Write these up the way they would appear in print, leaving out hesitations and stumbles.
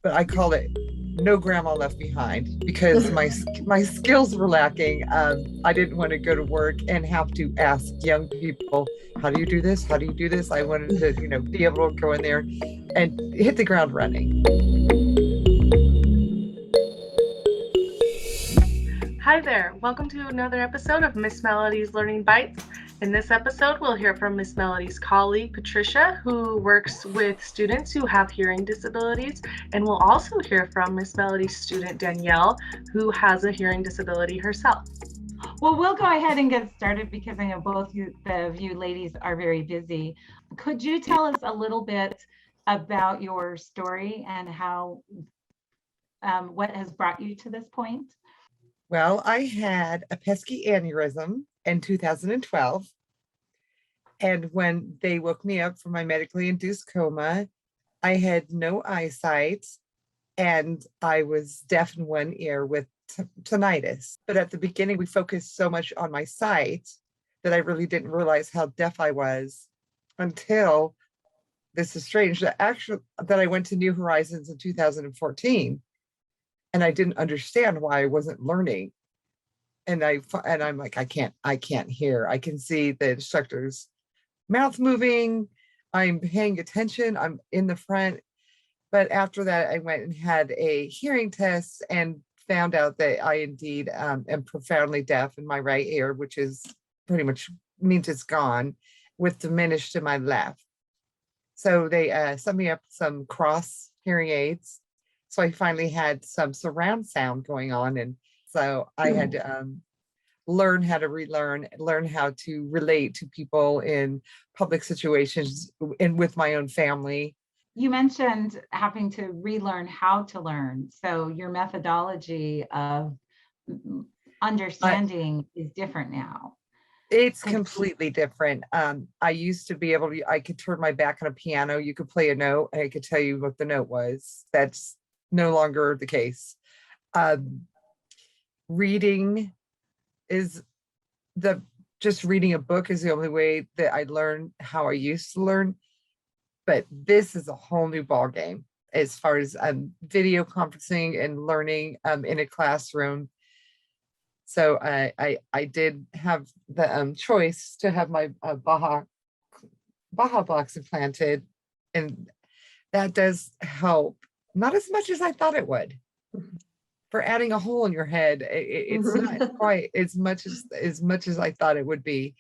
but I called it No Grandma Left Behind because my skills were lacking. I didn't want to go to work and have to ask young people, how do you do this? How do you do this? I wanted to, be able to go in there and hit the ground running. Hi there, welcome to another episode of Miss Melody's Learning Bites. In this episode, we'll hear from Miss Melody's colleague, Patricia, who works with students who have hearing disabilities, and we'll also hear from Miss Melody's student, Danielle, who has a hearing disability herself. Well, we'll go ahead and get started because I know both of you ladies are very busy. Could you tell us a little bit about your story and how, what has brought you to this point? Well, I had a pesky aneurysm in 2012. And when they woke me up from my medically induced coma, I had no eyesight and I was deaf in one ear with tinnitus. But at the beginning, we focused so much on my sight that I really didn't realize how deaf I was until, this is strange, that I went to New Horizons in 2014. And I didn't understand why I wasn't learning. And I'm like, I can't hear. I can see the instructor's mouth moving. I'm paying attention. I'm in the front. But after that, I went and had a hearing test and found out that I indeed am profoundly deaf in my right ear, which is pretty much means it's gone, with diminished in my left. So they sent me up some cross hearing aids. So I finally had some surround sound going on. And so I had to learn how to learn how to relate to people in public situations and with my own family. You mentioned having to relearn how to learn. So your methodology of understanding is different now. It's completely different. I used to be able to, I could turn my back on a piano, you could play a note, and I could tell you what the note was. That's no longer the case. Reading is just reading a book is the only way that I learn how I used to learn. But this is a whole new ball game as far as video conferencing and learning in a classroom. So I did have the choice to have my Baja blocks implanted, and that does help. Not as much as I thought it would. For adding a hole in your head, it's not quite as much as I thought it would be.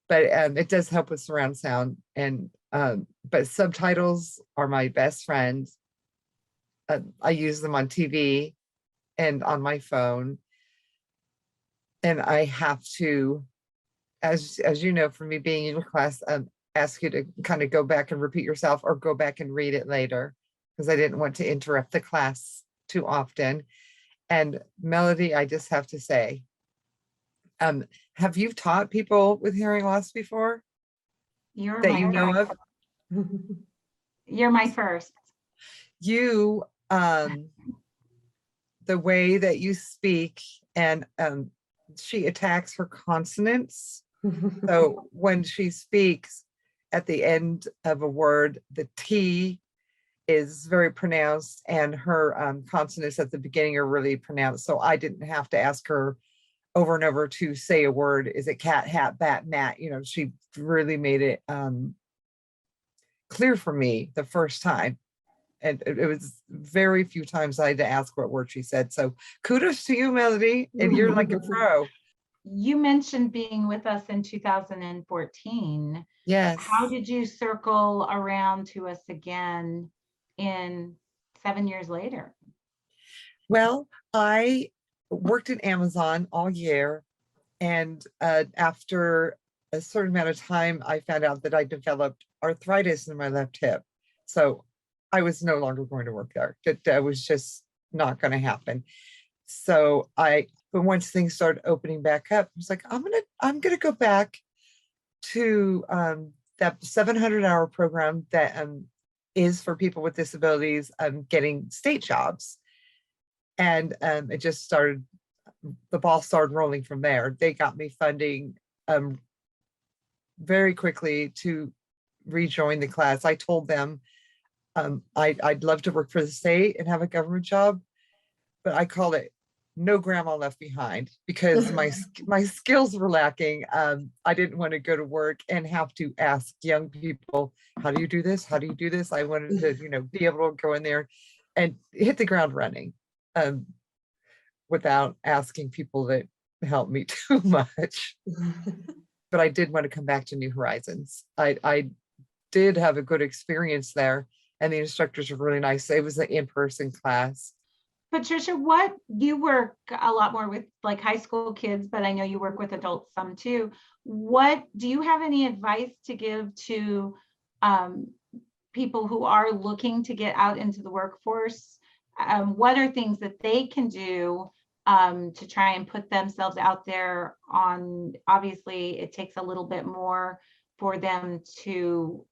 But it does help with surround sound, and but subtitles are my best friend. I use them on TV and on my phone, and I have to, as you know, for me being in your class, ask you to kind of go back and repeat yourself or go back and read it later, because I didn't want to interrupt the class too often. And Melody, I just have to say, have you taught people with hearing loss before? You're my first. You, the way that you speak, and she attacks her consonants. So when she speaks at the end of a word, the T is very pronounced, and her consonants at the beginning are really pronounced. So I didn't have to ask her over and over to say a word. Is it cat, hat, bat, gnat? She really made it clear for me the first time. And it was very few times I had to ask what word she said. So kudos to you, Melody, and you're like a pro. You mentioned being with us in 2014. Yes. How did you circle around to us again in 7 years later? Well, I worked at Amazon all year, and after a certain amount of time, I found out that I developed arthritis in my left hip. So I was no longer going to work there. That was just not going to happen. So but once things started opening back up, I was like, I'm gonna go back to that 700-hour program that is for people with disabilities getting state jobs. And it just started, the ball started rolling from there. They got me funding very quickly to rejoin the class. I told them I'd love to work for the state and have a government job, but I called it no grandma left behind because my skills were lacking. I didn't want to go to work and have to ask young people, how do you do this? How do you do this? I wanted to, be able to go in there and hit the ground running, without asking people to help me too much. But I did want to come back to New Horizons. I did have a good experience there, and the instructors were really nice. It was an in-person class. Patricia, you work a lot more with like high school kids, but I know you work with adults some too. What do you have any advice to give to people who are looking to get out into the workforce? What are things that they can do to try and put themselves out there on? Obviously, it takes a little bit more for them to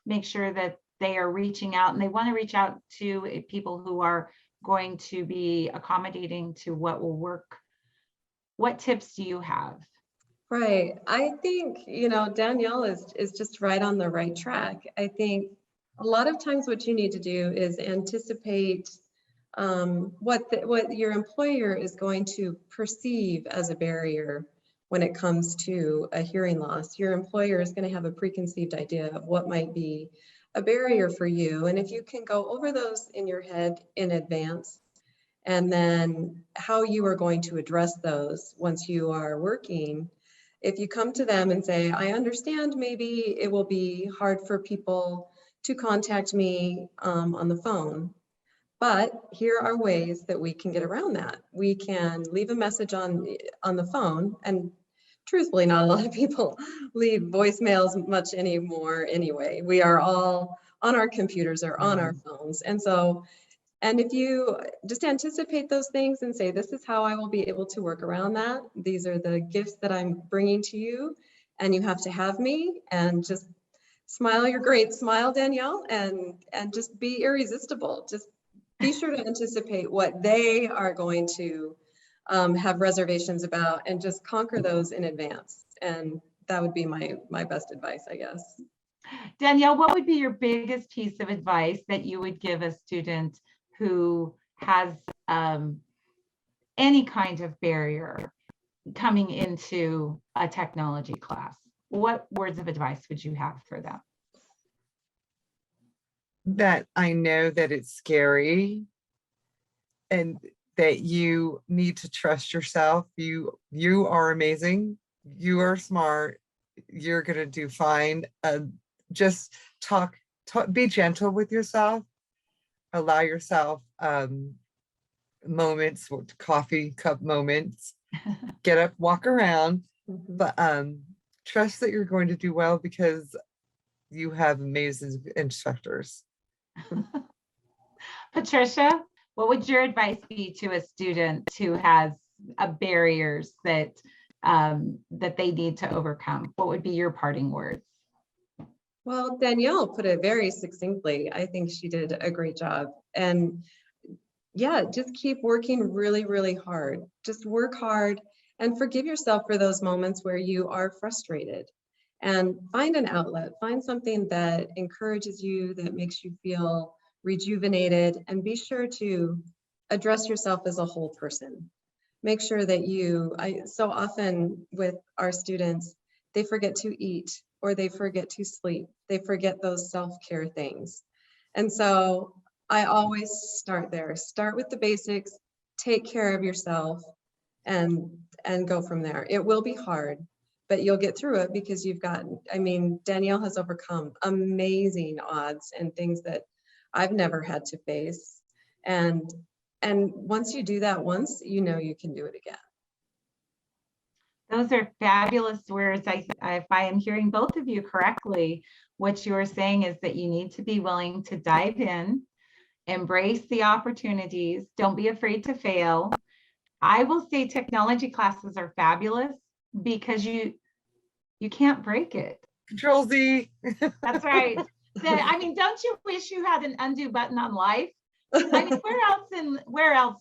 make sure that they are reaching out, and they want to reach out to people who are going to be accommodating to what will work. What tips do you have? Right. I think, Danielle is just right on the right track. I think a lot of times what you need to do is anticipate what your employer is going to perceive as a barrier when it comes to a hearing loss. Your employer is going to have a preconceived idea of what might be a barrier for you. And if you can go over those in your head in advance, and then how you are going to address those once you are working, if you come to them and say, I understand maybe it will be hard for people to contact me on the phone, but here are ways that we can get around that. We can leave a message on the phone, and truthfully, not a lot of people leave voicemails much anymore anyway. We are all on our computers or on our phones. And if you just anticipate those things and say, this is how I will be able to work around that. These are the gifts that I'm bringing to you, and you have to have me, and just smile your great smile, Danielle, and just be irresistible. Just be sure to anticipate what they are going to have reservations about, and just conquer those in advance. And that would be my best advice, I guess. Danielle, what would be your biggest piece of advice that you would give a student who has any kind of barrier coming into a technology class? What words of advice would you have for them? That I know that it's scary, and that you need to trust yourself. You are amazing. You are smart. You're going to do fine. Just talk, be gentle with yourself. Allow yourself moments, coffee cup moments. Get up, walk around, but trust that you're going to do well, because you have amazing instructors. Patricia, what would your advice be to a student who has barriers that they need to overcome? What would be your parting words? Well, Danielle put it very succinctly. I think she did a great job. And yeah, just keep working really, really hard. Just work hard and forgive yourself for those moments where you are frustrated. And find an outlet, find something that encourages you, that makes you feel rejuvenated, and be sure to address yourself as a whole person. Make sure that so often with our students, they forget to eat, or they forget to sleep. They forget those self-care things. And so I always start there. Start with the basics, take care of yourself, and go from there. It will be hard, but you'll get through it, because Danielle has overcome amazing odds and things that I've never had to face. And once you do that once, you can do it again. Those are fabulous words. If I am hearing both of you correctly, what you are saying is that you need to be willing to dive in, embrace the opportunities, don't be afraid to fail. I will say technology classes are fabulous because you can't break it. Control Z. That's right. Don't you wish you had an undo button on life? Where else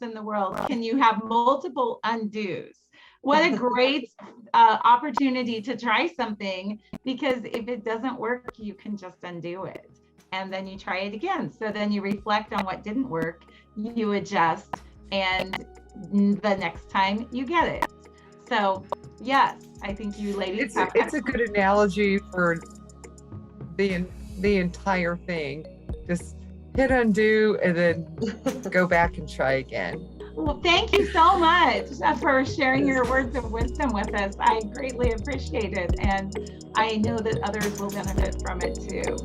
in the world can you have multiple undos? What a great opportunity to try something, because if it doesn't work, you can just undo it. and then you try it again. So then you reflect on what didn't work, you adjust, and the next time you get it. So yes, I think you ladies It's a good analogy for the entire thing. Just hit undo and then go back and try again. Well, thank you so much for sharing your words of wisdom with us. I greatly appreciate it, and I know that others will benefit from it too.